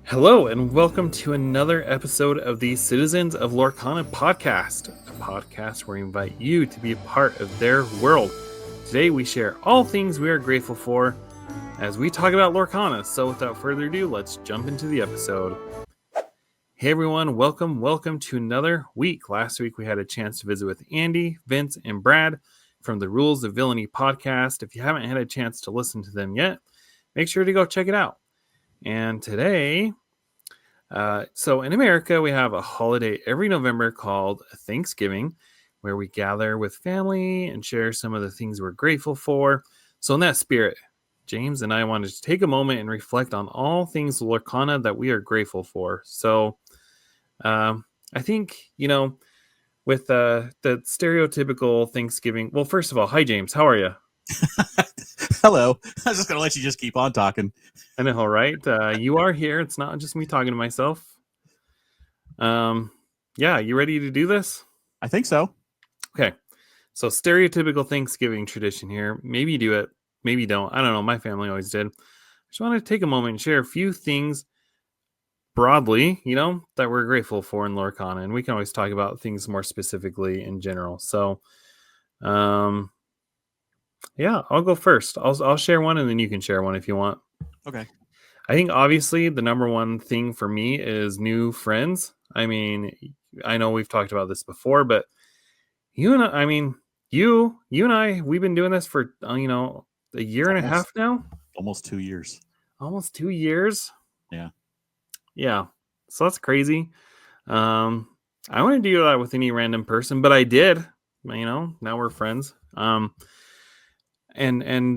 Hello, and welcome to another episode of the Citizens of Lorcana podcast, a podcast where we invite you to be a part of their world. Today, we share all things we are grateful for as we talk about Lorcana. So, without further ado, let's jump into the episode. Hey, everyone, welcome to another week. Last week, we had a chance to visit with Andy, Vince, and Brad from the Rules of Villainy podcast. If you haven't had a chance to listen to them yet, make sure to go check it out. And today, so in America, we have a holiday every November called Thanksgiving, where we gather with family and share some of the things we're grateful for. So in that spirit, James and I wanted to take a moment and reflect on all things Lorcana that we are grateful for. So I think, with the stereotypical Thanksgiving. Well, first of all, hi, James. How are you? Hello. I was just going to let you just keep on talking. I know, right? You are here. It's not just me talking to myself. Yeah, you ready to do this? I think so. Okay. So stereotypical Thanksgiving tradition here. Maybe you do it, maybe you don't. I don't know. My family always did. I just want to take a moment and share a few things broadly, that we're grateful for in Lorcana. And we can always talk about things more specifically in general. So, yeah, I'll go first. I'll share one and then you can share one if you want. Okay. I think obviously the number one thing for me is new friends. I mean, I know we've talked about this before, but you and I, we've been doing this for, a year and a half now. Almost 2 years. Almost 2 years. Yeah. Yeah. So that's crazy. I wouldn't do that with any random person, but I did. Now we're friends. And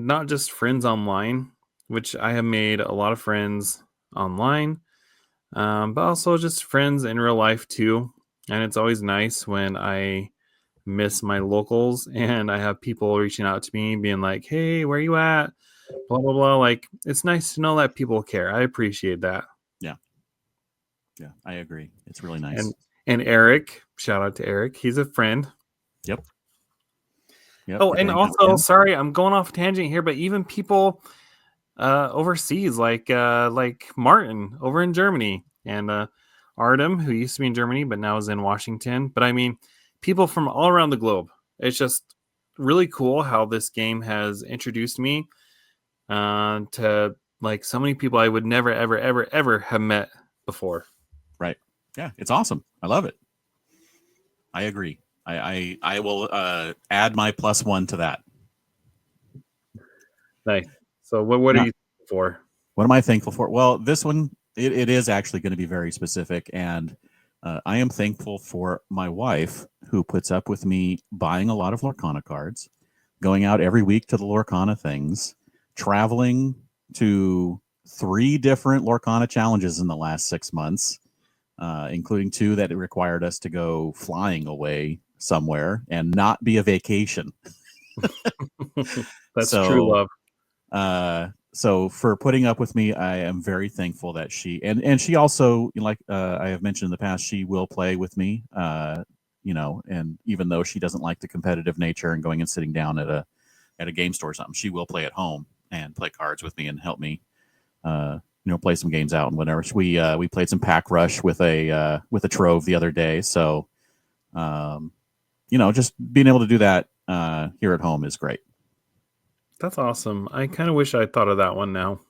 not just friends online, which I have made a lot of friends online, but also just friends in real life too. And it's always nice when I miss my locals and I have people reaching out to me being like, hey, where you at? Blah, blah, blah. Like, it's nice to know that people care. I appreciate that. Yeah. Yeah, I agree. It's really nice. And Eric, shout out to Eric. He's a friend. Yep. Oh, and also, sorry, I'm going off tangent here, but even people overseas, like Martin over in Germany, and Artem, who used to be in Germany but now is in Washington. But I mean, people from all around the globe. It's just really cool how this game has introduced me to like so many people I would never, ever, ever, ever have met before. Right. Yeah, it's awesome. I love it. I agree. I will add my +1 to that. Nice. So what are you thankful for? What am I thankful for? Well, this one, it is actually going to be very specific. And I am thankful for my wife, who puts up with me buying a lot of Lorcana cards, going out every week to the Lorcana things, traveling to 3 different Lorcana challenges in the last 6 months, including 2 that required us to go flying away somewhere and not be a vacation. That's true love. So for putting up with me, I am very thankful that she and she also, like I have mentioned in the past, she will play with me. And even though she doesn't like the competitive nature and going and sitting down at a game store or something, she will play at home and play cards with me and help me play some games out and whatever. We played some Pack Rush with a Trove the other day. So just being able to do that here at home is great. That's awesome. I kind of wish I thought of that one now.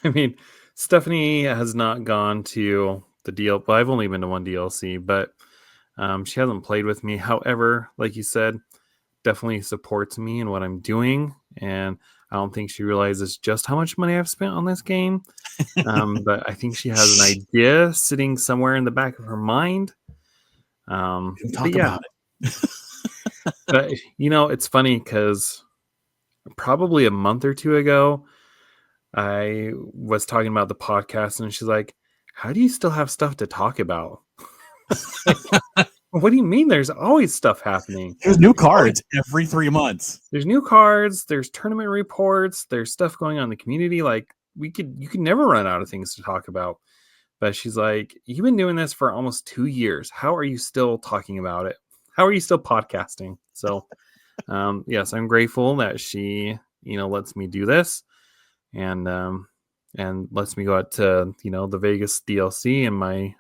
I mean, Stephanie has not gone to the DLC. Well, I've only been to one DLC, but she hasn't played with me. However, like you said, definitely supports me in what I'm doing. And I don't think she realizes just how much money I've spent on this game. But I think she has an idea sitting somewhere in the back of her mind. Talk about it. But, it's funny because probably a month or 2 ago, I was talking about the podcast and she's like, how do you still have stuff to talk about? What do you mean? There's always stuff happening. There's new cards every 3 months. There's new cards. There's tournament reports. There's stuff going on in the community. Like you could never run out of things to talk about. But she's like, you've been doing this for almost 2 years. How are you still talking about it? How are you still podcasting? So, yes, I'm grateful that she, lets me do this. And and lets me go out to the Vegas DLC and my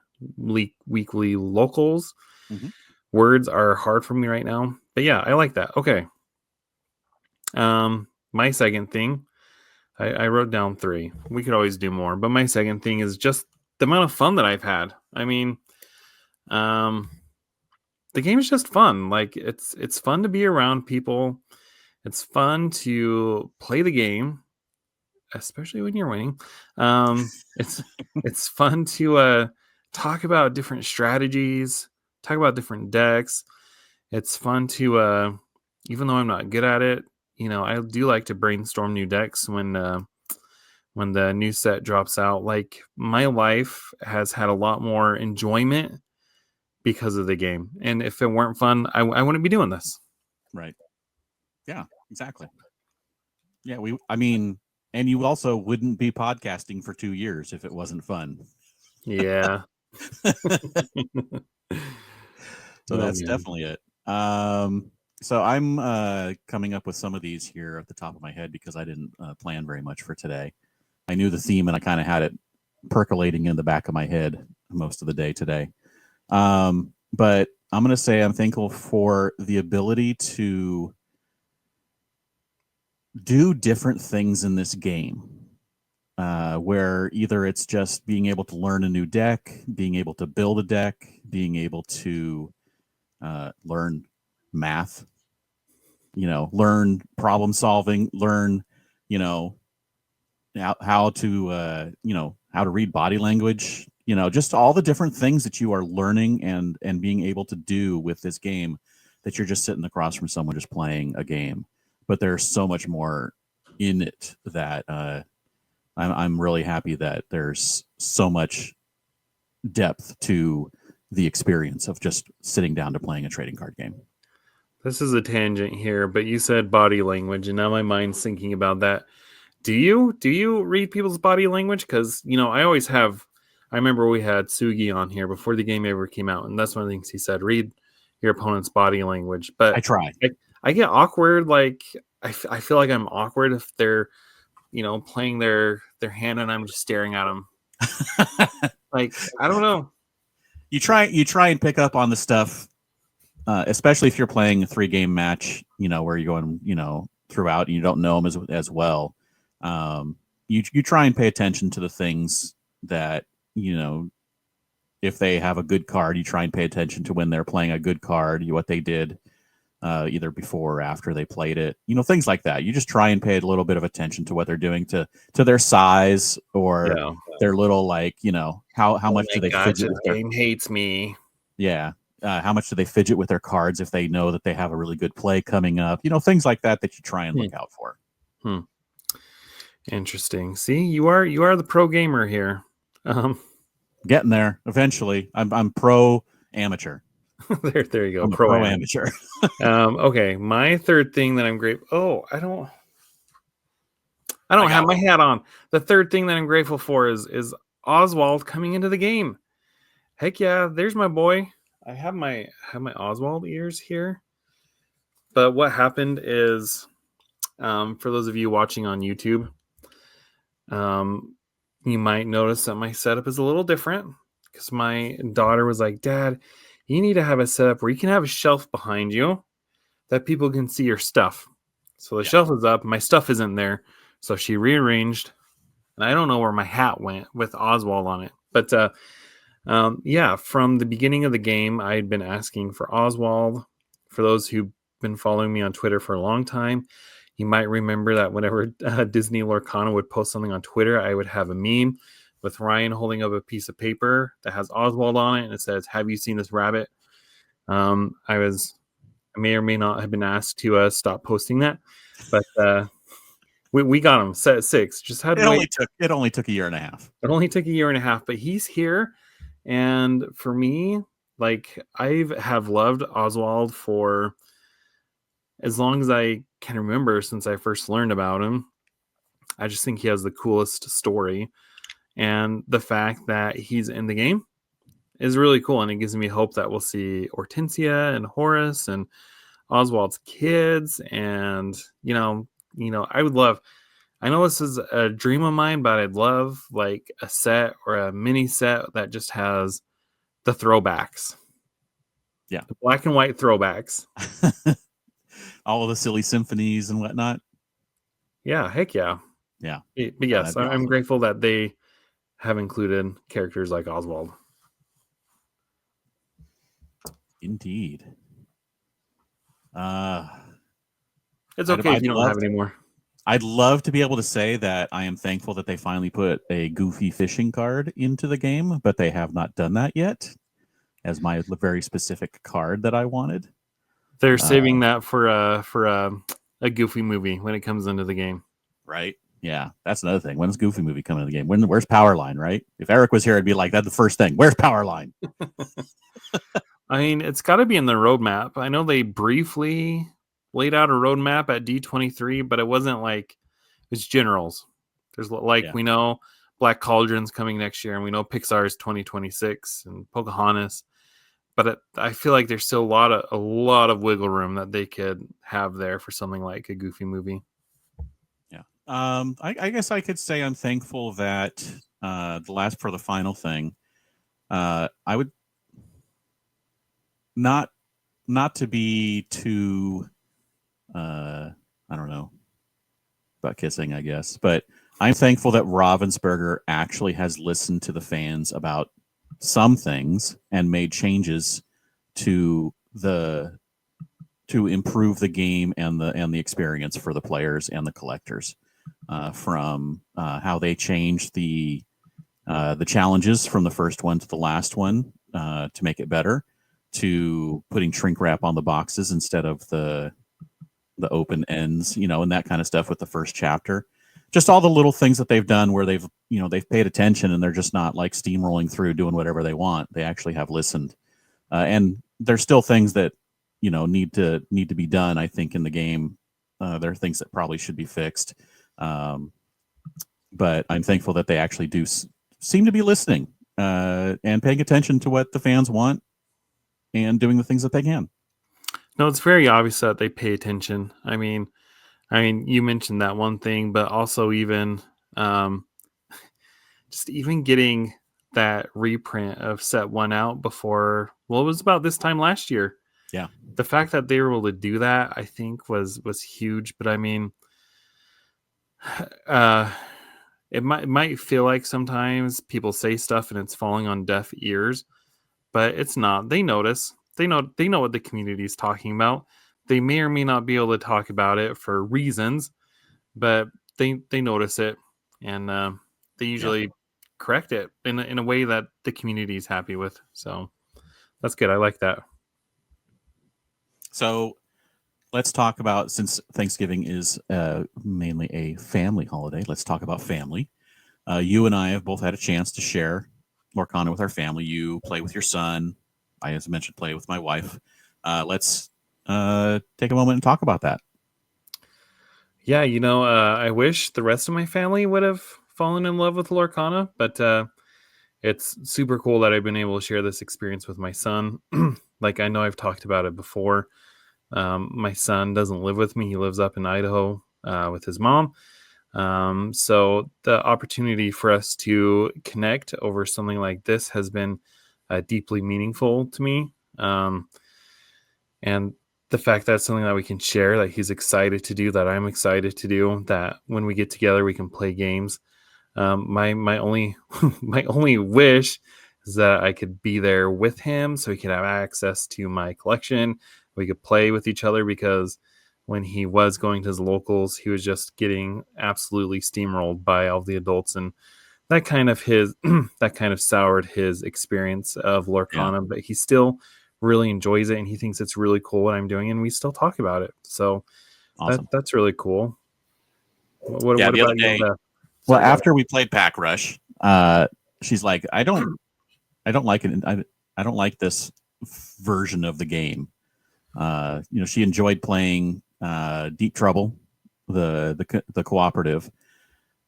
weekly locals. Mm-hmm. Words are hard for me right now, but yeah, I like that. Okay. My second thing, I wrote down 3. We could always do more, but my second thing is just the amount of fun that I've had. I mean, the game is just fun. Like it's fun to be around people. It's fun to play the game, especially when you're winning. It's it's fun to talk about different strategies, talk about different decks. It's fun to even though I'm not good at it, I do like to brainstorm new decks when the new set drops out. Like my life has had a lot more enjoyment because of the game. And if it weren't fun, I wouldn't be doing this. Right. Yeah, exactly. Yeah, I mean, and you also wouldn't be podcasting for 2 years if it wasn't fun. Yeah. So Oh, that's man. definitely it. So I'm coming up with some of these here at the top of my head because I didn't plan very much for today. I knew the theme and I kind of had it percolating in the back of my head most of the day today. But I'm going to say I'm thankful for the ability to do different things in this game. Where either it's just being able to learn a new deck, being able to build a deck, being able to learn math, learn problem solving, learn, how to, how to read body language, just all the different things that you are learning and being able to do with this game that you're just sitting across from someone just playing a game. But there's so much more in it that I'm really happy that there's so much depth to the experience of just sitting down to playing a trading card game. This is a tangent here, but you said body language, and now my mind's thinking about that. Do you read people's body language? Because I always have. I remember we had Sugi on here before the game ever came out, and that's one of the things he said: read your opponent's body language. I But try. I get awkward. Like I feel like I'm awkward if they're playing their hand and I'm just staring at them. Like I don't know. You try and pick up on the stuff, especially if you're playing a 3-game match, where you're going, throughout and you don't know them as well. You try and pay attention to the things that, if they have a good card, you try and pay attention to when they're playing a good card, what they did either before or after they played it, things like that. You just try and pay a little bit of attention to what they're doing to their size or Yeah. their little, like, how Oh much my do they gosh, fidget this with their, game hates me. yeah. How much do they fidget with their cards if they know that they have a really good play coming up? Things like that you try and look out for. Interesting. See, you are the pro gamer here. Getting there eventually. I'm pro amateur. there you go. I'm a pro amateur. Okay, my third thing that I'm grateful. Oh, I don't have my hat on. The third thing that I'm grateful for is Oswald coming into the game. Heck yeah, there's my boy. I have my Oswald ears here. But what happened is, for those of you watching on YouTube, you might notice that my setup is a little different because my daughter was like, "Dad, you need to have a setup where you can have a shelf behind you that people can see your stuff." So the shelf is up, my stuff isn't there. So she rearranged, and I don't know where my hat went with Oswald on it. But yeah, from the beginning of the game, I had been asking for Oswald. For those who've been following me on Twitter for a long time, you might remember that whenever Disney Lorcana would post something on Twitter, I would have a meme with Ryan holding up a piece of paper that has Oswald on it, and it says, "Have you seen this rabbit?" I may or may not have been asked to stop posting that, but we got him set at 6. Just had to wait. It only took a year and a half. It only took a year and a half, but he's here. And for me, like I have loved Oswald for as long as I can remember since I first learned about him. I just think he has the coolest story. And the fact that he's in the game is really cool. And it gives me hope that we'll see Hortensia and Horace and Oswald's kids. And, I would love, I know this is a dream of mine, but I'd love like a set or a mini set that just has the throwbacks. Yeah. The black and white throwbacks. All of the silly symphonies and whatnot. Yeah, heck yeah. Yeah. But yes, That'd be I'm awesome. grateful that they have included characters like Oswald. Indeed. It's okay if you don't have any more. I'd love to be able to say that I am thankful that they finally put a Goofy fishing card into the game, but they have not done that yet as my very specific card that I wanted. They're saving that for a Goofy movie when it comes into the game. Right? Yeah, that's another thing. When's Goofy movie coming to the game? Where's Powerline? Right? If Eric was here, I'd be like, that's the first thing. Where's Powerline? I mean, it's got to be in the roadmap. I know they briefly laid out a roadmap at D23, but it wasn't like it's generals. There's like we know Black Cauldron's coming next year, and we know Pixar's 2026 and Pocahontas. But I feel like there's still a lot of wiggle room that they could have there for something like a Goofy movie. Yeah. I guess I could say I'm thankful that the final thing, I would not to be too I don't know about kissing, I guess, but I'm thankful that Ravensburger actually has listened to the fans about some things and made changes to improve the game and the experience for the players and the collectors. From how they changed the challenges from the first one to the last one to make it better, to putting shrink wrap on the boxes instead of the open ends, and that kind of stuff with the first chapter. Just all the little things that they've done where they've paid attention and they're just not like steamrolling through doing whatever they want. They actually have listened, and there's still things that need to be done. I think in the game, there are things that probably should be fixed, but I'm thankful that they actually do seem to be listening and paying attention to what the fans want and doing the things that they can. No, it's very obvious that they pay attention. I mean, you mentioned that one thing, but also even just even getting that reprint of set one out before, well, it was about this time last year. Yeah. The fact that they were able to do that, I think was huge. But I mean, it might feel like sometimes people say stuff and it's falling on deaf ears, but it's not. They notice. They know what the community is talking about. They may or may not be able to talk about it for reasons, but they notice it, and they usually correct it in a way that the community is happy with. So that's good. I like that. So let's talk about, since Thanksgiving is mainly a family holiday, let's talk about family. You and I have both had a chance to share Lorcana with our family. You play with your son. I, as I mentioned, play with my wife. Let's take a moment and talk about that. Yeah, I wish the rest of my family would have fallen in love with Lorcana, but it's super cool that I've been able to share this experience with my son. Like, I know I've talked about it before. My son doesn't live with me. He lives up in Idaho with his mom. So the opportunity for us to connect over something like this has been deeply meaningful to me. And the fact that it's something that we can share, that he's excited to do, that I'm excited to do, that when we get together, we can play games. My only my only wish is that I could be there with him so he could have access to my collection. We could play with each other, because when he was going to his locals, he was just getting absolutely steamrolled by all the adults, and that kind of soured his experience of Lorcana. Yeah. But he still really enjoys it, and he thinks it's really cool what I'm doing, and we still talk about it. So awesome. That's really cool. What about you, Beth? Well, after we played Pack Rush, she's like, I don't like it. I don't like this version of the game. She enjoyed playing Deep Trouble, the cooperative,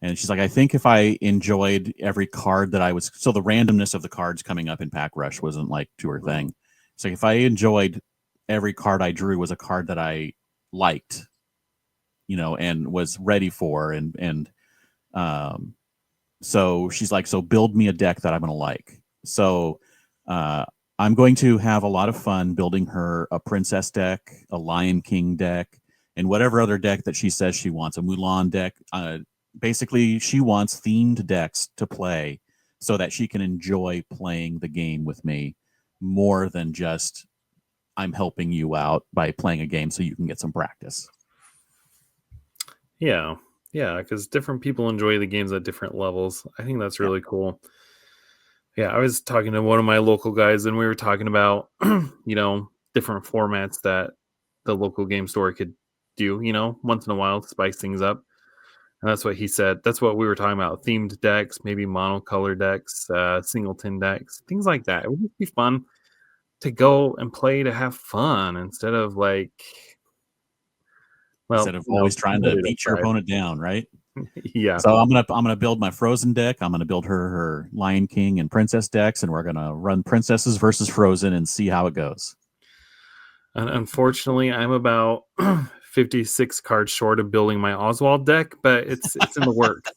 and she's like, I think if I enjoyed every card that I was, so the randomness of the cards coming up in Pack Rush wasn't like to her thing. So if I enjoyed every card I drew was a card that I liked, and was ready for. Um, so she's like, so build me a deck that I'm going to like. So uh, I'm going to have a lot of fun building her a princess deck, a Lion King deck, and whatever other deck that she says she wants, a Mulan deck. Basically, she wants themed decks to play so that she can enjoy playing the game with me more than just I'm helping you out by playing a game so you can get some practice. Yeah. Yeah, because different people enjoy the games at different levels. I think that's Yeah. really cool. Yeah, I was talking to one of my local guys, and we were talking about, different formats that the local game store could do, once in a while to spice things up. And that's what he said. That's what we were talking about. Themed decks, maybe monocolor decks, singleton decks, things like that. It would just be fun to go and play to have fun instead of Instead of always trying to competitive beat your side. opponent down, right? Yeah. So I'm gonna build my Frozen deck. I'm gonna build her Lion King and Princess decks, and we're gonna run Princesses versus Frozen and see how it goes. And unfortunately, I'm about 56 cards short of building my Oswald deck, but it's in the works.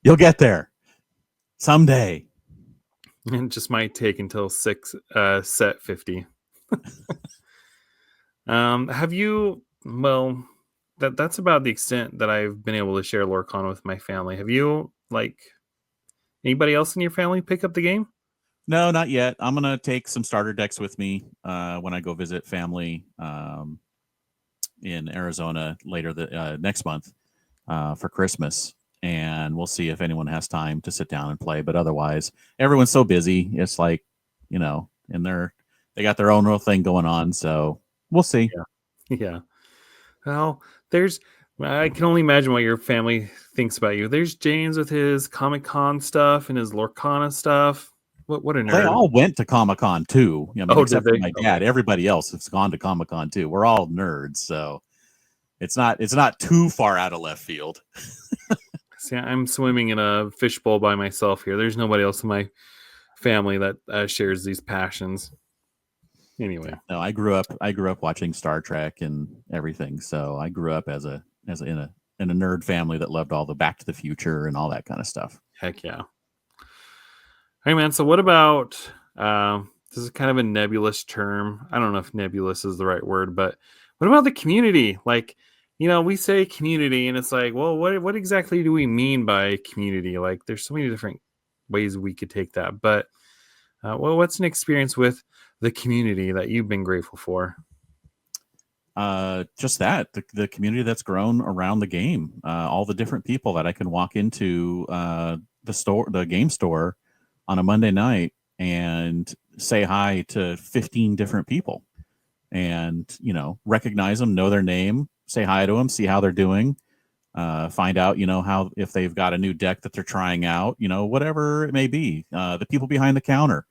You'll get there someday. It just might take until set 50. Have you? Well, that's about the extent that I've been able to share Lorcana with my family. Have you anybody else in your family pick up the game? No, not yet. I'm gonna take some starter decks with me when I go visit family in Arizona later the next month for Christmas, and we'll see if anyone has time to sit down and play. But otherwise, everyone's so busy. It's like, and they got their own little thing going on. So we'll see. Yeah, yeah. Well, there's. I can only imagine what your family thinks about you. There's James with his Comic Con stuff and his Lorcana stuff. What a Well, they nerd! all went to Comic Con too. I mean, Oh, did except for they? my Okay. dad. Everybody else has gone to Comic Con too. We're all nerds, so it's not too far out of left field. See, I'm swimming in a fishbowl by myself here. There's nobody else in my family that shares these passions. Anyway, Yeah. No, I grew up watching Star Trek and everything. So I grew up in a nerd family that loved all the Back to the Future and all that kind of stuff. heck yeah. Hey, man. So, what about this is kind of a nebulous term. I don't know if nebulous is the right word, but what about the community? We say community, and it's like, well, what exactly do we mean by community? Like, there's so many different ways we could take that. But what's an experience with the community that you've been grateful for? Just that the community that's grown around the game, all the different people that I can walk into the game store on a Monday night and say hi to 15 different people and recognize them, know their name, say hi to them, see how they're doing, find out how if they've got a new deck that they're trying out, whatever it may be. The people behind the counter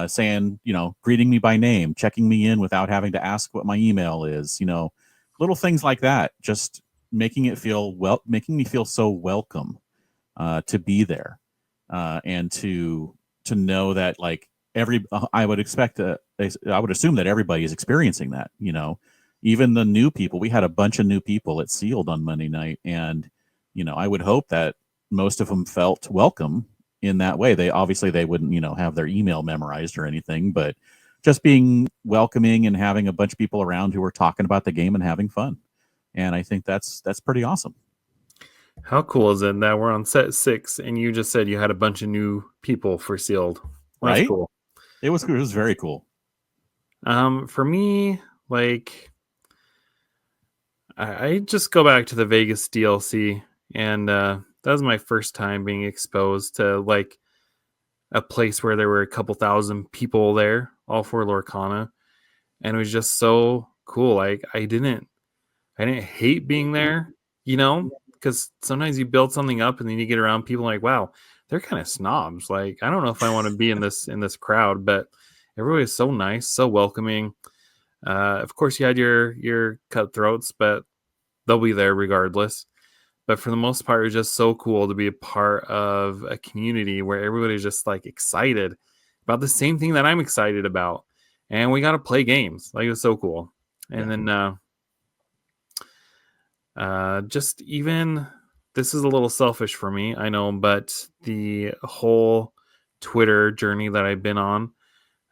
saying, greeting me by name, checking me in without having to ask what my email is, little things like that, just making me feel so welcome to be there, and to know that like I would I would assume that everybody is experiencing that, even the new people. We had a bunch of new people at Sealed on Monday night, and I would hope that most of them felt welcome in that way. They wouldn't have their email memorized or anything, but just being welcoming and having a bunch of people around who are talking about the game and having fun. And I think that's pretty awesome. How cool is it that we're on set 6 and you just said you had a bunch of new people for Sealed? That's Right? cool. It was very cool. For me, like I just go back to the Vegas DLC, and that was my first time being exposed to like a place where there were a couple thousand people there, all for Lorcana, and it was just so cool. Like I didn't hate being there, because sometimes you build something up and then you get around people like, wow, they're kind of snobs. Like I don't know if I want to be in this crowd, but everybody is so nice, so welcoming. Of course, you had your cutthroats, but they'll be there regardless. But for the most part, it's just so cool to be a part of a community where everybody's just like excited about the same thing that I'm excited about, and we got to play games. Like it was so cool. And Yeah. then Just even this is a little selfish for me, I know, but the whole Twitter journey that I've been on,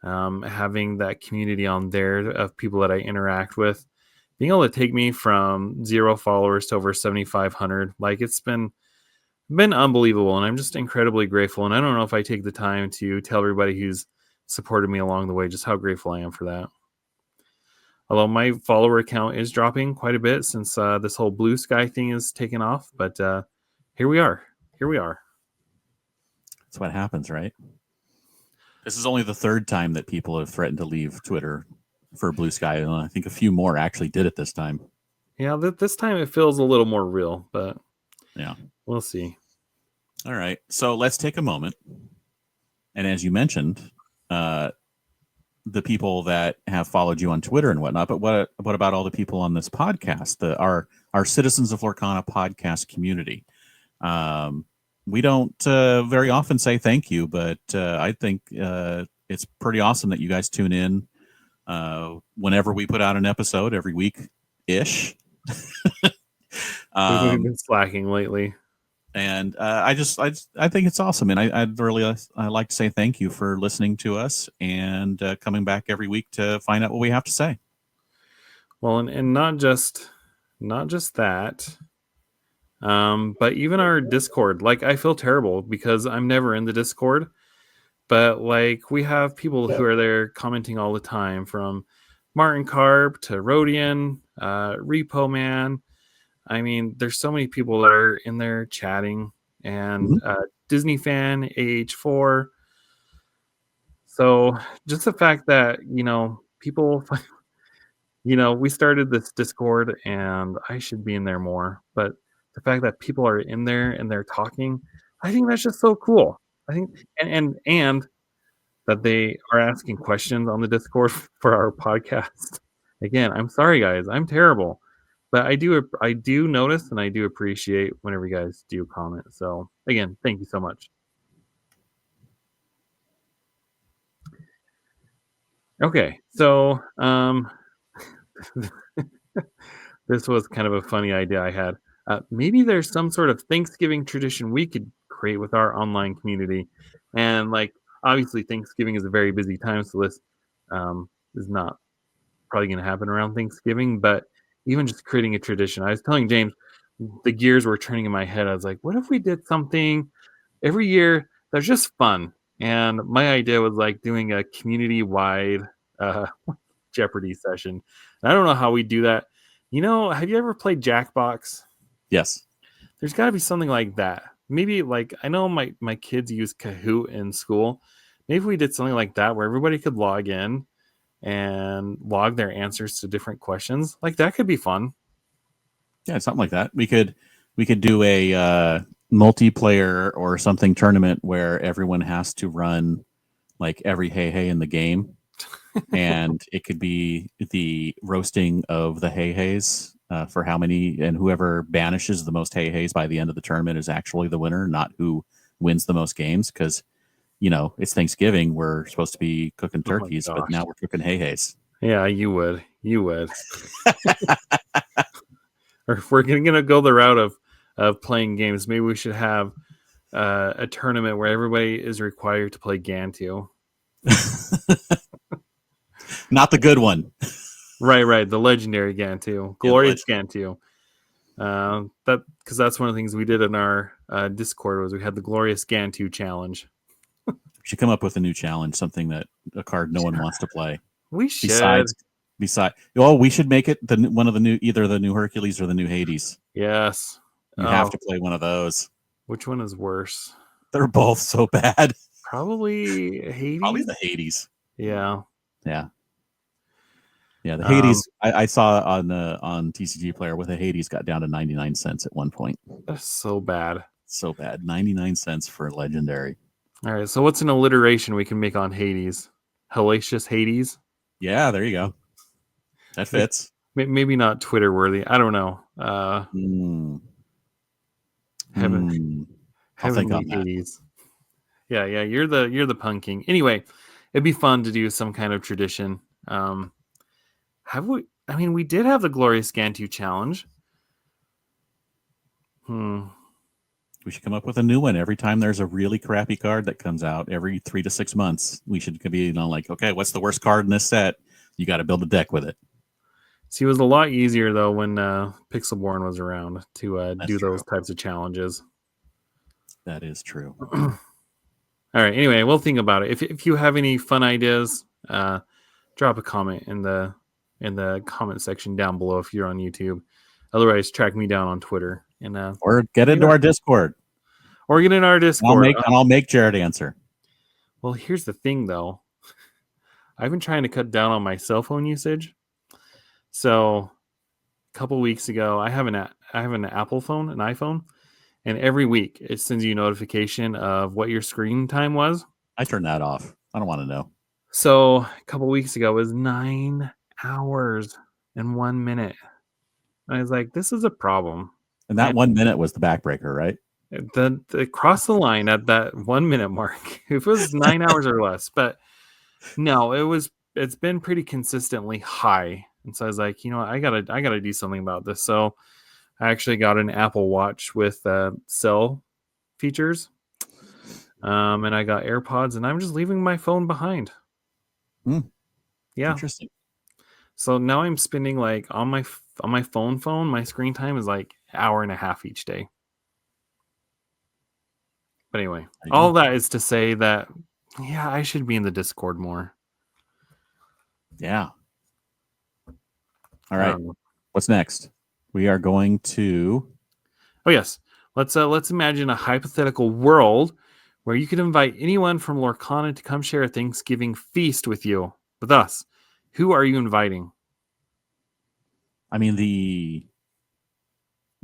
having that community on there of people that I interact with, being able to take me from 0 followers to over 7,500, like it's been unbelievable, and I'm just incredibly grateful. And I don't know if I take the time to tell everybody who's supported me along the way just how grateful I am for that. Although my follower count is dropping quite a bit since this whole blue sky thing is taken off, but here we are. Here we are. That's what happens, right? This is only the third time that people have threatened to leave Twitter for blue sky, and I think a few more actually did it this time. Yeah, this time it feels a little more real, but yeah, we'll see. All right, so let's take a moment, and as you mentioned, the people that have followed you on Twitter and whatnot, but what about all the people on this podcast, our Citizens of Lorcana podcast community? We don't very often say thank you, but I think it's pretty awesome that you guys tune in whenever we put out an episode every week ish. We've been slacking lately. And I think it's awesome, and I'd really like to say thank you for listening to us and coming back every week to find out what we have to say. Well, and not just that, but even our Discord. Like, I feel terrible because I'm never in the Discord, but like we have people who are there commenting all the time, from Martin Carp to Rodian, Repo Man. I mean, there's so many people that are in there chatting, and Disney fan AH4. So just the fact that, people, we started this Discord and I should be in there more, but the fact that people are in there and they're talking, I think that's just so cool. I think, and that they are asking questions on the Discord for our podcast. Again, I'm sorry guys, I'm terrible. But I do notice and I do appreciate whenever you guys do comment. So again, thank you so much. Okay, so this was kind of a funny idea I had. Maybe there's some sort of Thanksgiving tradition we could create with our online community, and like obviously Thanksgiving is a very busy time, so this is not probably going to happen around Thanksgiving. But even just creating a tradition, I was telling James, the gears were turning in my head. I was like, what if we did something every year that's just fun? And my idea was like doing a community-wide Jeopardy session. And I don't know how we do that. Have you ever played Jackbox? Yes. There's got to be something like that. Maybe like, I know my kids use Kahoot in school. Maybe we did something like that where everybody could log in and log their answers to different questions. Like that could be fun. Yeah, something like that. We could do a multiplayer or something tournament where everyone has to run like every hey in the game, and it could be the roasting of the hey-hays for how many, and whoever banishes the most hey-hays by the end of the tournament is actually the winner, not who wins the most games, because it's Thanksgiving, we're supposed to be cooking turkeys, but now we're cooking hey-hays. Yeah, you would or if we're gonna go the route of playing games, maybe we should have a tournament where everybody is required to play Gantu. Not the good one. Right. The legendary Gantu, glorious Gantu. That because that's one of the things we did in our Discord was we had the glorious Gantu challenge. We should come up with a new challenge, something that a card no one wants to play. We should. Besides, we should make it one of the new, either the new Hercules or the new Hades. Yes, you have to play one of those. Which one is worse? They're both so bad. Probably Hades. Probably the Hades. Yeah. The Hades I saw on TCG Player with a Hades got down to 99 cents at one point. That's so bad. 99 cents for a legendary. All right, so what's an alliteration we can make on Hades? Hellacious Hades? Yeah, there you go. That fits. Maybe not Twitter worthy. I don't know. Heavenly Hades. Yeah. You're the Pun King. Anyway, it'd be fun to do some kind of tradition. Have we? I mean, we did have the Glorious Gantu challenge. We should come up with a new one every time there's a really crappy card that comes out every 3 to 6 months. We should be, like, okay, what's the worst card in this set? You got to build a deck with it. See, it was a lot easier though when Pixelborn was around to do true. those types of challenges. That is true. All right. Anyway, we'll think about it. If you have any fun ideas, drop a comment in the comment section down below if you're on YouTube. Otherwise, track me down on Twitter and or get into our Discord. Or get in our Discord. I'll make Jared answer. Well, here's the thing, though. I've been trying to cut down on my cell phone usage. So, a couple weeks ago, I have an Apple phone, an iPhone, and every week it sends you a notification of what your screen time was. I turned that off. I don't want to know. So, a couple weeks ago, it was 9 hours and 1 minute. I was like, this is a problem. And that 1 minute was the backbreaker, right? The cross the line at that 1 minute mark. If it was 9 hours or less, but no, it's been pretty consistently high. And so I was like, I gotta do something about this. So I actually got an Apple Watch with cell features. And I got AirPods, and I'm just leaving my phone behind. Yeah. Interesting. So now I'm spending like on my phone, my screen time is like an hour and a half each day. But anyway, all that is to say that, yeah, I should be in the Discord more. Yeah. All right. What's next? We are going to... Oh, yes. Let's imagine a hypothetical world where you could invite anyone from Lorcana to come share a Thanksgiving feast with you, with us. Who are you inviting? I mean, the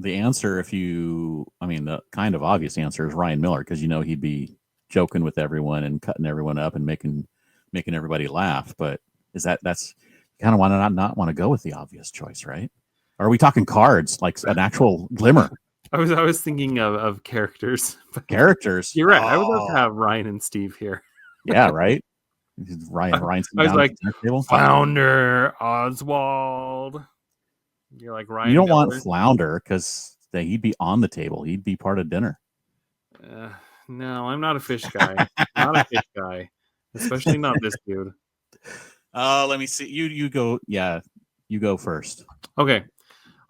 answer, the kind of obvious answer is Ryan Miller, because he'd be joking with everyone and cutting everyone up and making everybody laugh. But that's kind of want to not want to go with the obvious choice, right? Or are we talking cards, like an actual Glimmer? I was thinking of characters. Characters. You're right. I would love to have Ryan and Steve here. Yeah, right. Ryan. I was like, Flounder, Oswald. You're like Ryan. You don't want Flounder because he'd be on the table. He'd be part of dinner. No, I'm not a fish guy. Not a fish guy, especially not this dude. Let me see. You go. Yeah, you go first. Okay.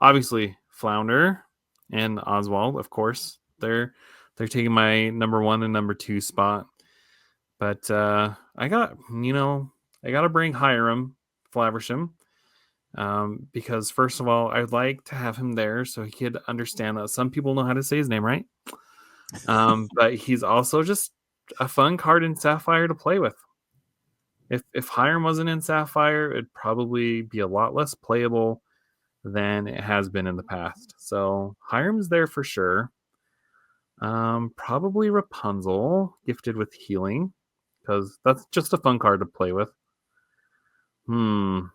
Obviously, Flounder and Oswald, of course. They're taking my number 1 and number 2 spot. But I got to bring Hiram Flaversham. Because first of all, I'd like to have him there so he could understand that some people know how to say his name right. But he's also just a fun card in Sapphire to play with. If Hiram wasn't in Sapphire, it'd probably be a lot less playable than it has been in the past. So Hiram's there for sure. Probably Rapunzel, gifted with healing, because that's just a fun card to play with. I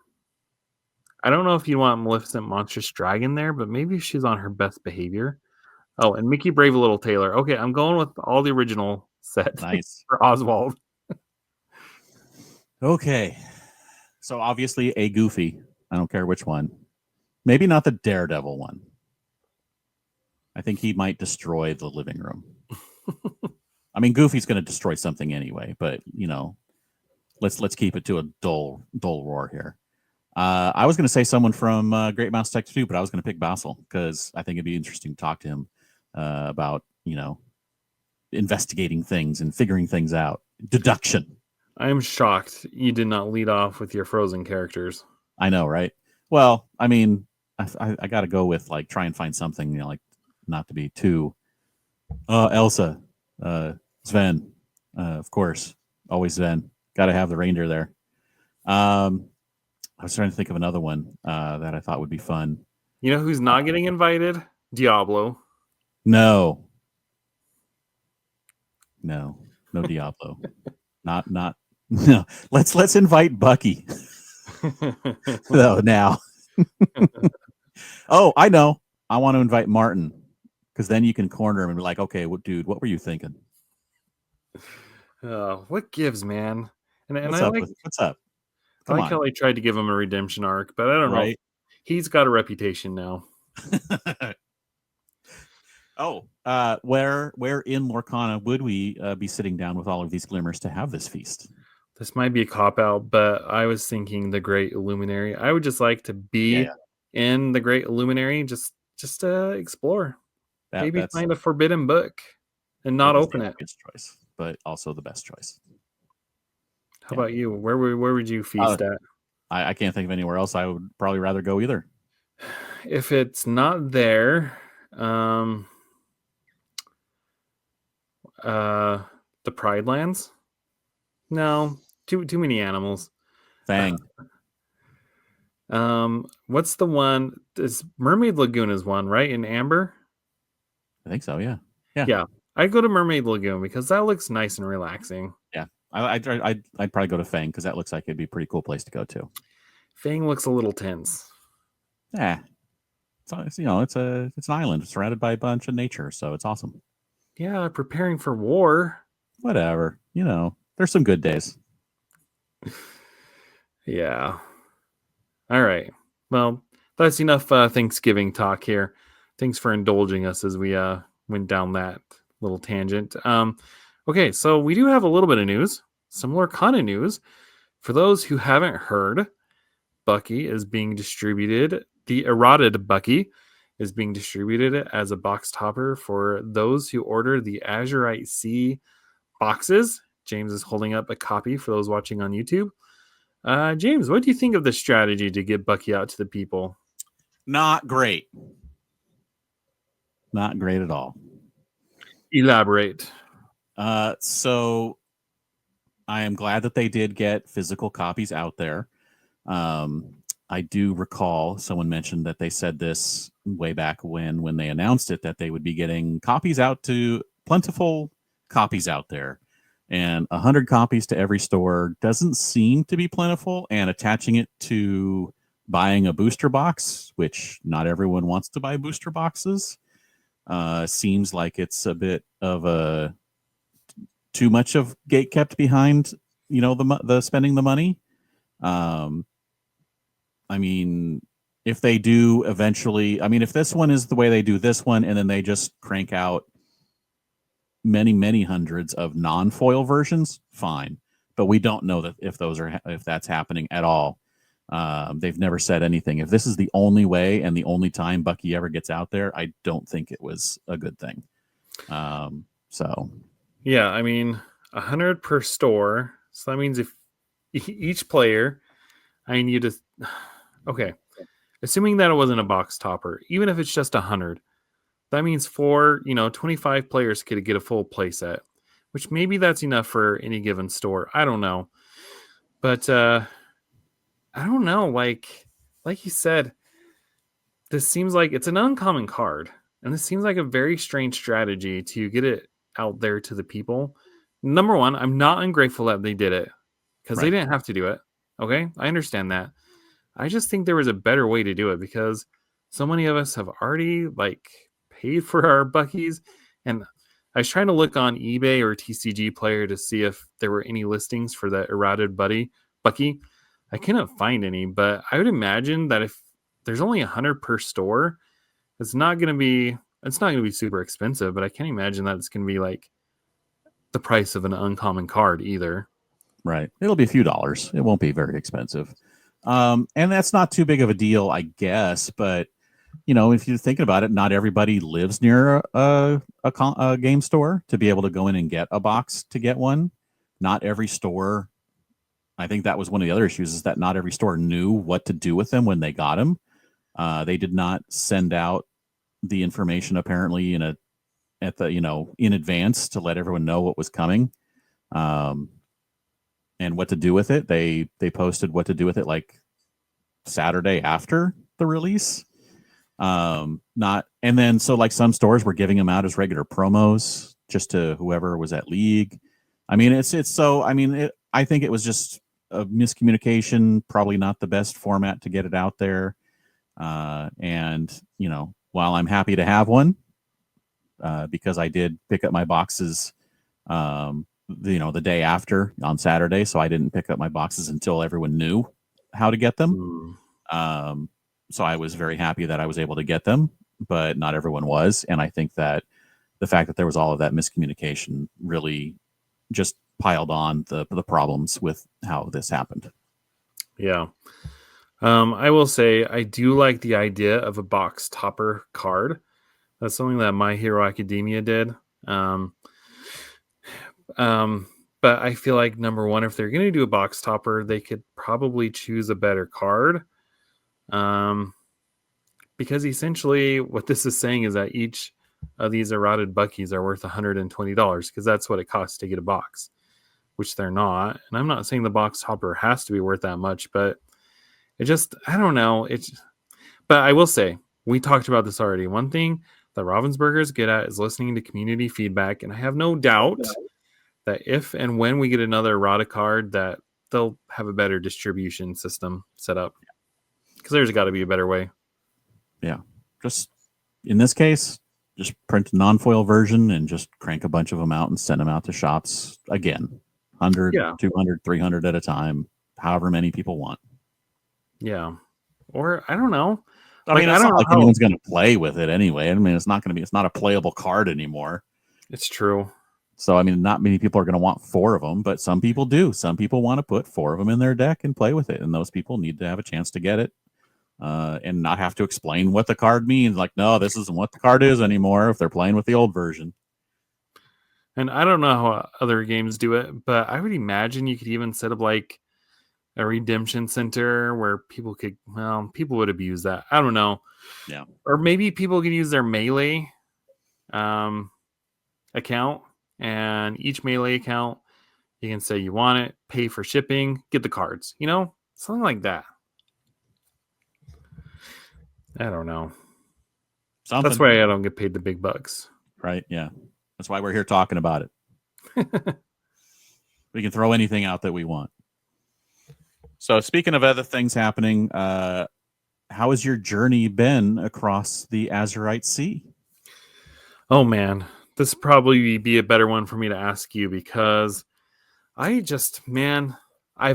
don't know if you want Maleficent Monstrous Dragon there, but maybe she's on her best behavior. Oh, and Mickey Brave Little Tailor. Okay, I'm going with all the original set. Nice. For Oswald. Okay. So obviously a Goofy. I don't care which one. Maybe not the Daredevil one. I think he might destroy the living room. I mean, Goofy's going to destroy something anyway, but let's keep it to a dull roar here. I was going to say someone from Great Mouse Detective 2, but I was going to pick Basil because I think it'd be interesting to talk to him about, investigating things and figuring things out. Deduction. I'm shocked you did not lead off with your Frozen characters. I know, right? Well, I mean, I got to go with try and find something, not to be too. Elsa, Sven, of course, always Sven. Got to have the reindeer there. I was trying to think of another one that I thought would be fun. You know who's not getting invited? Diablo. No, Diablo. not no. Let's invite Bucky. No, now. Oh, I know. I want to invite Martin because then you can corner him and be like, "Okay, dude, what were you thinking?" What gives, man? And what's up? I like how they tried to give him a redemption arc, but I don't know. He's got a reputation now. Where in Lorcana would we be sitting down with all of these glimmers to have this feast? This might be a cop out, but I was thinking the Great Illuminary. I would just like to be Yeah. in the Great Illuminary, just to explore. Maybe That's find a forbidden book and it not is the open it. obvious choice, but also the best choice. How Yeah. about you? Where would you feast at? I can't think of anywhere else. I would probably rather go either. If it's not there, um, the Pride Lands. No, too many animals. Fang. What's the one? Is Mermaid Lagoon is one, right? In Amber. I think so. Yeah. Yeah. Yeah, I'd go to Mermaid Lagoon because that looks nice and relaxing. Yeah. I'd probably go to Fang because that looks like it'd be a pretty cool place to go to. Fang looks a little tense. Yeah. It's it's an island surrounded by a bunch of nature, so it's awesome. Yeah, preparing for war. Whatever. There's some good days. Yeah. All right. Well, that's enough Thanksgiving talk here. Thanks for indulging us as we went down that little tangent. Okay, so we do have a little bit of news, similar kind of news. For those who haven't heard, Bucky is being distributed. The eroded Bucky is being distributed as a box topper for those who order the Azurite Sea boxes. James is holding up a copy for those watching on YouTube. James, what do you think of this strategy to get Bucky out to the people? Not great. Not great at all. Elaborate. So I am glad that they did get physical copies out there. I do recall someone mentioned that they said this way back when they announced it, that they would be getting copies out to plentiful copies out there. And 100 copies to every store doesn't seem to be plentiful, and attaching it to buying a booster box, which not everyone wants to buy booster boxes, seems like it's a bit of a too much of gate kept behind, the spending the money. I mean, if they do eventually, if this one is the way they do this one, and then they just crank out many hundreds of non-foil versions, fine. But we don't know that if that's happening at all. They've never said anything. If this is the only way and the only time Bucky ever gets out there, I don't think it was a good thing. So yeah, 100 per store. So that means if each player, I need to. Okay, assuming that it wasn't a box topper, even if it's just 100, that means 25 players could get a full play set, which maybe that's enough for any given store. I don't know, but I don't know. Like you said, this seems like it's an uncommon card, and this seems like a very strange strategy to get it out there to the people. Number one, I'm not ungrateful that they did it because they didn't have to do it. Okay, I understand that. I just think there was a better way to do it because so many of us have already paid for our Buckies. And I was trying to look on eBay or TCG Player to see if there were any listings for that eroded Bucky. I couldn't find any, but I would imagine that if there's only 100 per store, it's not going to be super expensive, but I can't imagine that it's going to be the price of an uncommon card either. Right. It'll be a few dollars. It won't be very expensive. And that's not too big of a deal, I guess. But, if you're thinking about it, not everybody lives near a game store to be able to go in and get a box to get one. Not every store. I think that was one of the other issues, is that not every store knew what to do with them when they got them. They did not send out the information apparently in advance to let everyone know what was coming. And what to do with it. They posted what to do with it Saturday after the release. So some stores were giving them out as regular promos just to whoever was at League. I think it was just a miscommunication, probably not the best format to get it out there. While I'm happy to have one, because I did pick up my boxes, the day after on Saturday, so I didn't pick up my boxes until everyone knew how to get them. So I was very happy that I was able to get them. but not everyone was. And I think that the fact that there was all of that miscommunication really just piled on the problems with how this happened. Yeah. I will say I do like the idea of a box topper card. That's something that My Hero Academia did. Um, but I feel like number one, if they're going to do a box topper, they could probably choose a better card. Because essentially what this is saying is that each of these eroded Buckies are worth $120 because that's what it costs to get a box, which they're not. And I'm not saying the box topper has to be worth that much, but it just, I don't know. But I will say, we talked about this already. One thing that Ravensburger is good at is listening to community feedback. And I have no doubt that if and when we get another errata card, that they'll have a better distribution system set up. Because there's got to be a better way. Yeah. Just in this case, just print a non-foil version and just crank a bunch of them out and send them out to shops again. 100, Yeah. 200, 300 at a time, however many people want. Yeah. Or I don't know. I mean, it's not like anyone's going to play with it anyway. I mean, it's not a playable card anymore. It's true. So, I mean, not many people are going to want 4 of them, but some people do. Some people want to put 4 of them in their deck and play with it. And those people need to have a chance to get it and not have to explain what the card means. Like, no, this isn't what the card is anymore if they're playing with the old version. And I don't know how other games do it, but I would imagine you could even set up like a redemption center where people would abuse that. I don't know. Yeah. Or maybe people could use their Melee account, and each Melee account, you can say you want it, pay for shipping, get the cards, something like that. I don't know. Something. That's why I don't get paid the big bucks. Right. Yeah. That's why we're here talking about it. We can throw anything out that we want. So speaking of other things happening, how has your journey been across the Azurite Sea? Oh, man. This would probably be a better one for me to ask you because I've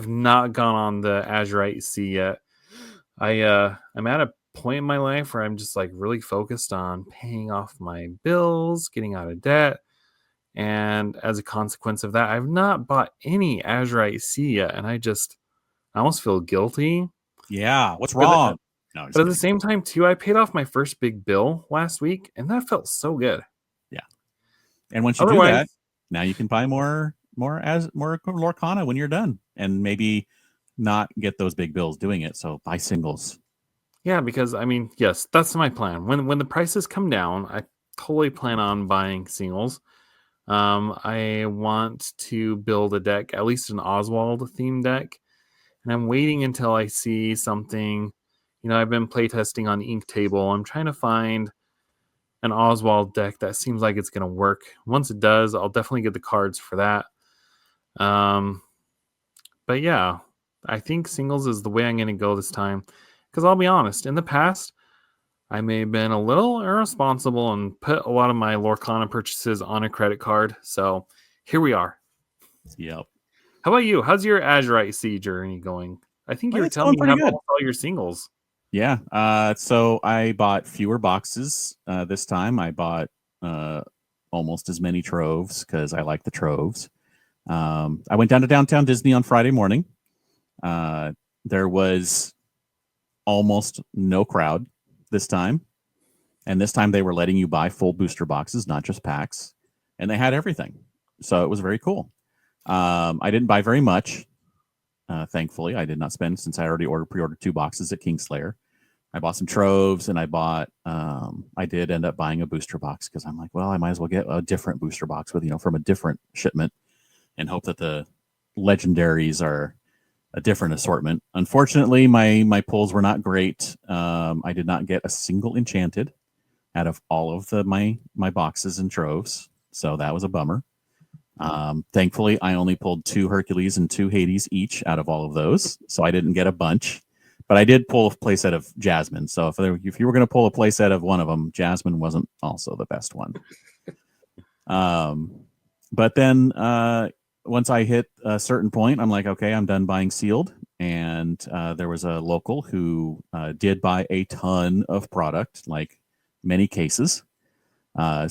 not gone on the Azurite Sea yet. I'm at a point in my life where I'm just like really focused on paying off my bills, getting out of debt. And as a consequence of that, I've not bought any Azurite Sea yet. And I almost feel guilty. Yeah. What's wrong? But at the same time, too, I paid off my first big bill last week, and that felt so good. Yeah. And once you do that, now you can buy more Lorcana when you're done, and maybe not get those big bills doing it. So buy singles. Yeah, because I mean, yes, that's my plan. When the prices come down, I totally plan on buying singles. I want to build a deck, at least an Oswald theme deck. And I'm waiting until I see something. I've been playtesting on Inktable. I'm trying to find an Oswald deck that seems like it's going to work. Once it does, I'll definitely get the cards for that. But yeah, I think singles is the way I'm going to go this time. Because I'll be honest, in the past, I may have been a little irresponsible and put a lot of my Lorcana purchases on a credit card. So here we are. Yep. How about you? How's your Azurite Sea journey going? I think you were telling me you have almost all your singles. Yeah. So I bought fewer boxes this time. I bought almost as many troves because I like the troves. I went down to Downtown Disney on Friday morning. There was almost no crowd this time. And this time they were letting you buy full booster boxes, not just packs. And they had everything. So it was very cool. I didn't buy very much. Thankfully, I did not spend since I already pre-ordered 2 boxes at Kingslayer. I bought some troves and I did end up buying a booster box because I'm like, well, I might as well get a different booster box with, from a different shipment and hope that the legendaries are a different assortment. Unfortunately, my pulls were not great. I did not get a single enchanted out of all of my boxes and troves. So that was a bummer. Thankfully, I only pulled 2 Hercules and 2 Hades each out of all of those, so I didn't get a bunch. But I did pull a playset of Jasmine. So if you were going to pull a playset of one of them, Jasmine wasn't also the best one. But then once I hit a certain point, I'm like, okay, I'm done buying sealed. And there was a local who did buy a ton of product, like many cases. I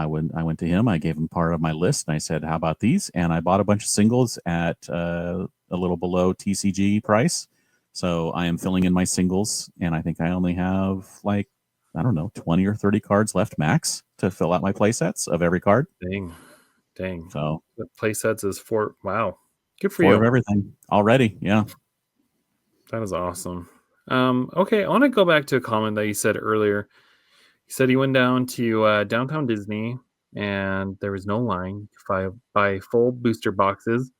went to him. I gave him part of my list, and I said, "How about these?" And I bought a bunch of singles at a little below TCG price. So I am filling in my singles, and I think I only have like, I don't know, 20 or 30 cards left max to fill out my play sets of every card. Dang. So The play sets is four. Wow. Good for 4 of you. everything already. Yeah. That is awesome. Okay, I want to go back to a comment that you said earlier. You said you went down to downtown Disney and there was no line to buy full booster boxes.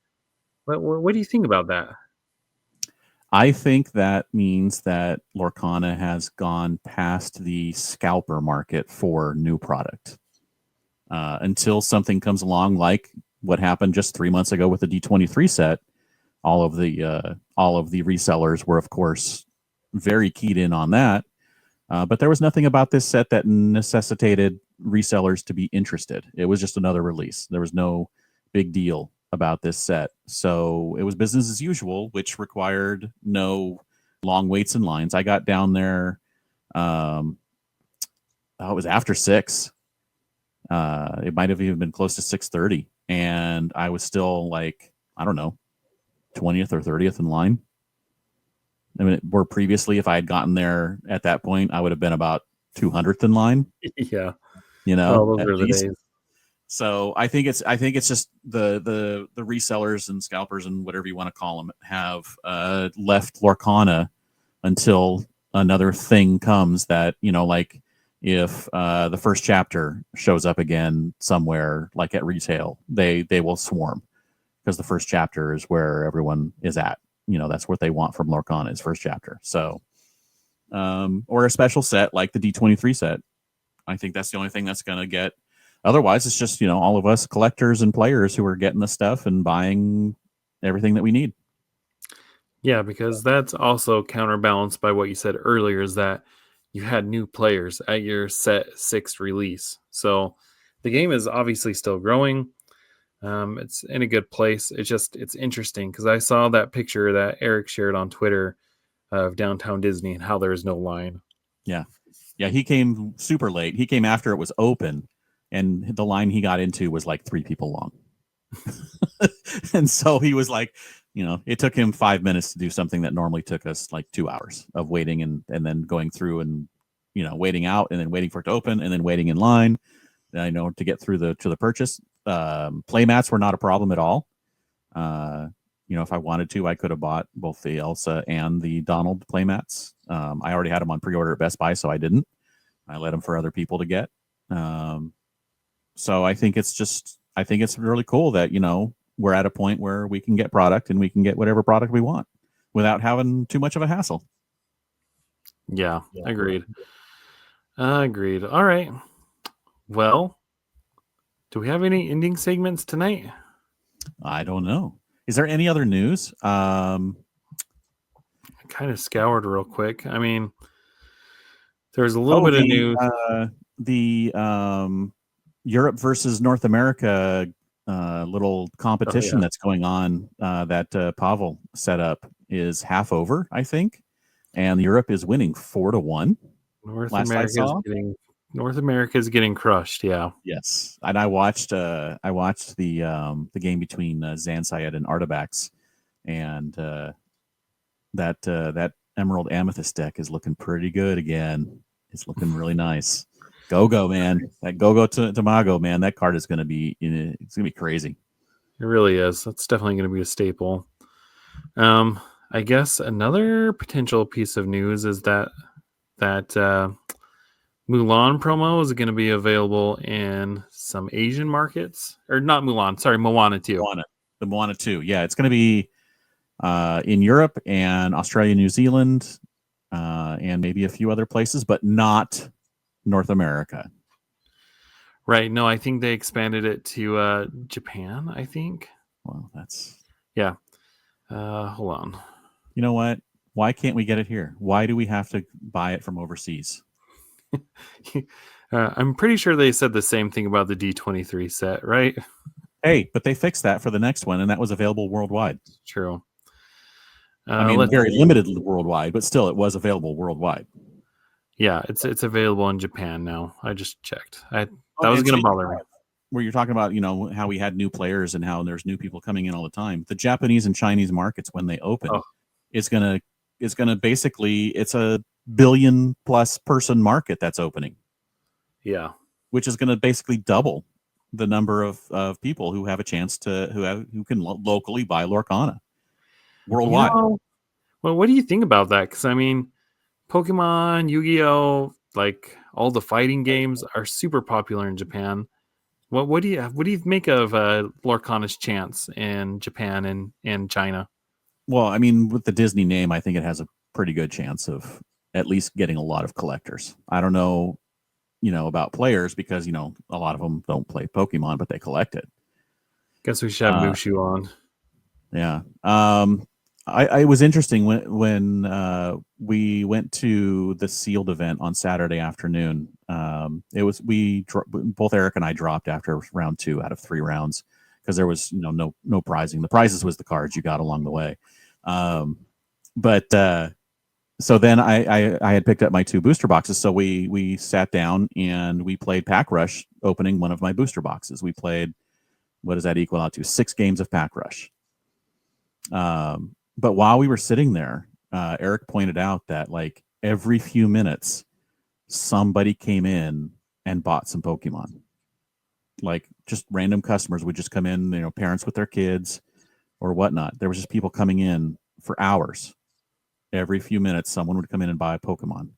What do you think about that? I think that means that Lorcana has gone past the scalper market for new product. Until something comes along like what happened just 3 months ago with the D23 set, all of the resellers were, of course, very keyed in on that. But there was nothing about this set that necessitated resellers to be interested. It was just another release. There was no big deal about this set. So it was business as usual, which required no long waits and lines. I got down there, it was after 6. It might have even been close to 6:30. And I was still like, I don't know, 20th or 30th in line. I mean, where previously, if I had gotten there at that point, I would have been about 200th in line. Yeah. Those were the days. So I think it's just the resellers and scalpers and whatever you want to call them have left Lorcana until another thing comes that, like if the first chapter shows up again somewhere like at retail, they will swarm because the first chapter is where everyone is at. That's what they want from Lorcana is first chapter. So, or a special set like the D23 set. I think that's the only thing that's going to get. Otherwise, it's just, all of us collectors and players who are getting the stuff and buying everything that we need. Yeah, because that's also counterbalanced by what you said earlier is that you had new players at your set 6 release. So the game is obviously still growing. It's in a good place. It's interesting because I saw that picture that Eric shared on Twitter of downtown Disney and how there's no line. Yeah. Yeah. He came super late. He came after it was open, and the line he got into was like 3 people long. And so he was like, it took him 5 minutes to do something that normally took us like 2 hours of waiting and then going through and, waiting out and then waiting for it to open and then waiting in line, to get through to the purchase. Play mats were not a problem at all. If I wanted to, I could have bought both the Elsa and the Donald play mats. I already had them on pre-order at Best Buy, so I didn't. I let them for other people to get. So I think it's really cool that, we're at a point where we can get product and we can get whatever product we want without having too much of a hassle. Yeah. Agreed. Agreed. All right. Well, do we have any ending segments tonight? I don't know. Is there any other news? I kind of scoured real quick. I mean, there's a little bit of news. The Europe versus North America little competition that's going on that Pavel set up is half over, I think, and Europe is winning 4-1. North America is getting crushed. Yeah. Yes, and I watched the game between Zansayed and Artabax, and that Emerald Amethyst deck is looking pretty good again. It's looking really nice. Go, man. That Go Tamago, man. That card is going to be it's going to be crazy. It really is. That's definitely going to be a staple. I guess another potential piece of news is that Mulan promo is going to be available in some Asian markets. Or not Mulan, sorry, Moana 2. The Moana 2. Yeah, it's going to be in Europe and Australia, New Zealand, and maybe a few other places, but not North America. Right. No, I think they expanded it to Japan, I think. Well, that's... Yeah. Hold on. You know what? Why can't we get it here? Why do we have to buy it from overseas? I'm pretty sure they said the same thing about the D23 set, right? Hey, but they fixed that for the next one, and that was available worldwide. True. I mean, very limited worldwide, but still, it was available worldwide. Yeah, it's available in Japan now. I just checked. Oh, That was and gonna speaking bother me. of, where you're talking about, how we had new players and how there's new people coming in all the time. The Japanese and Chinese markets, when they Oh open, it's gonna basically, it's a billion plus person market that's opening, yeah. which is gonna basically double the number of people who have a chance to who can locally buy Lorcana You worldwide. know, well, what do you think about that? Because I mean, Pokemon, Yu-Gi-Oh, like all the fighting games are super popular in Japan. What do you make of Lorcana's chance in Japan and China? Well, I mean, with the Disney name, I think it has a pretty good chance of at least getting a lot of collectors. I don't know, about players because, a lot of them don't play Pokemon, but they collect it. Guess we should have Uh, Mushu on. yeah. I was interesting when we went to the sealed event on Saturday afternoon. It was both Eric and I dropped after round 2 out of 3 rounds because there was no prizing. The prizes was the cards you got along the way. But so then I had picked up my 2 booster boxes, so we sat down and we played Pack Rush, opening one of my booster boxes. We played, what does that equal out to? 6 games of Pack Rush. But while we were sitting there, Eric pointed out that like every few minutes, somebody came in and bought some Pokemon. Like just random customers would just come in, parents with their kids or whatnot. There was just people coming in for hours. Every few minutes, someone would come in and buy a Pokemon,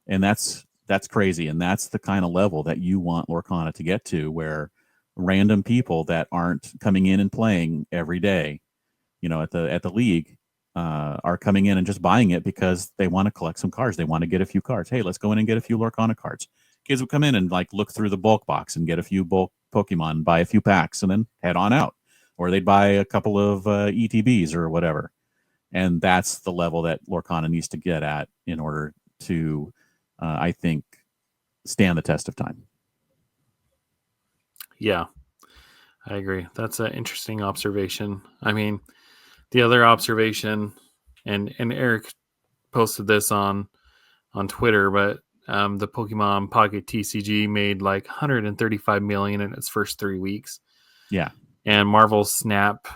and that's crazy. And that's the kind of level that you want Lorcana to get to, where random people that aren't coming in and playing every day, at the league, are coming in and just buying it because they want to collect some cards. They want to get a few cards. Hey, let's go in and get a few Lorcana cards. Kids would come in and like look through the bulk box and get a few bulk Pokemon, buy a few packs, and then head on out. Or they'd buy a couple of ETBs or whatever. And that's the level that Lorcana needs to get at in order to, I think, stand the test of time. Yeah, I agree. That's an interesting observation. I mean, the other observation, and Eric posted this on Twitter, but the Pokemon Pocket TCG made like 135 million in its first 3 weeks, Yeah. and Marvel Snap,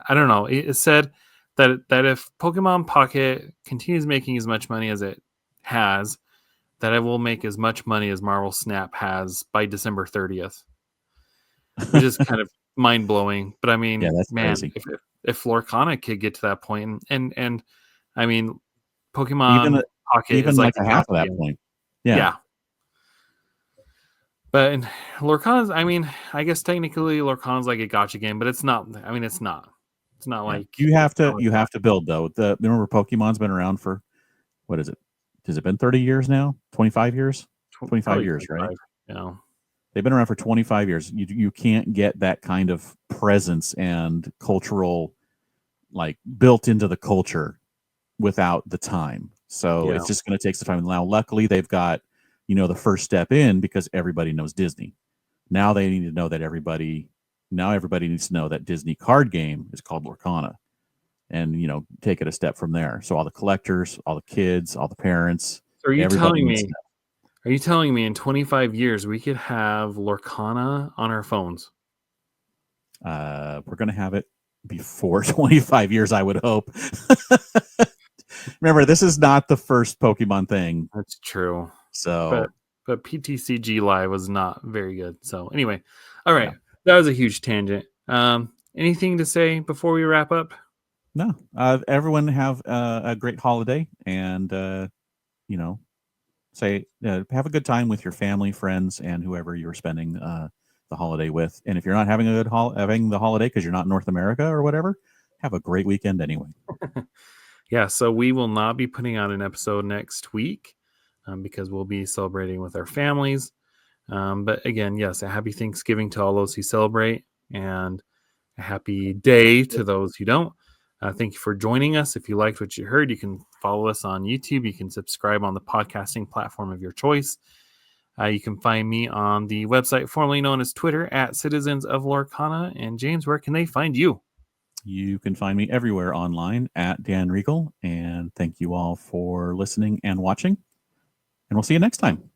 I don't know. It said that if Pokemon Pocket continues making as much money as it has, that it will make as much money as Marvel Snap has by December 30th, which is kind of mind blowing. But I Yeah, mean, that's man, crazy. if Lorcana could get to that point, and I mean, Even Pokemon Pocket is even like like a a half of gotcha that game. point. Yeah. Yeah, but Lorcana's, I mean, I guess technically Lorcana's like a gotcha game, but it's not. I mean, it's not. It's not Yeah. like You have not to like you that. have to build though. Remember Pokemon's been around for, what is it? Has it been 30 years now? 25 years? 25 Probably years, right? 25. You know. They've been around for 25 years. You can't get that kind of presence and cultural, like, built into the culture without the time. So Yeah. it's just going to take some time. Now, luckily, they've got, the first step in because everybody knows Disney. Now they need to know that everybody needs to know that Disney card game is called Lorcana, and, take it a step from there. So all the collectors, all the kids, all the parents, So everybody needs to are you telling me in 25 years we could have Lorcana on our phones? know. We're going to have it before 25 years, I would hope. Remember, this is not the first Pokemon thing. That's true. But So, PTCG Live was not very good. So anyway, all yeah. right. That was a huge tangent. Anything to say before we wrap up? No, everyone have a great holiday, and you know, say have a good time with your family, friends, and whoever you're spending the holiday with. And if you're not having a good having the holiday because you're not in North America or whatever, have a great weekend anyway. Yeah, so we will not be putting out an episode next week because we'll be celebrating with our families. But again, yes, a happy Thanksgiving to all those who celebrate, and a happy day to those who don't. Thank you for joining us. If you liked what you heard, you can follow us on YouTube. You can subscribe on the podcasting platform of your choice. You can find me on the website formerly known as Twitter at Citizens of Lorcana. And James, where can they find you? You can find me everywhere online at Dan Regal. And thank you all for listening and watching. and we'll see you next time.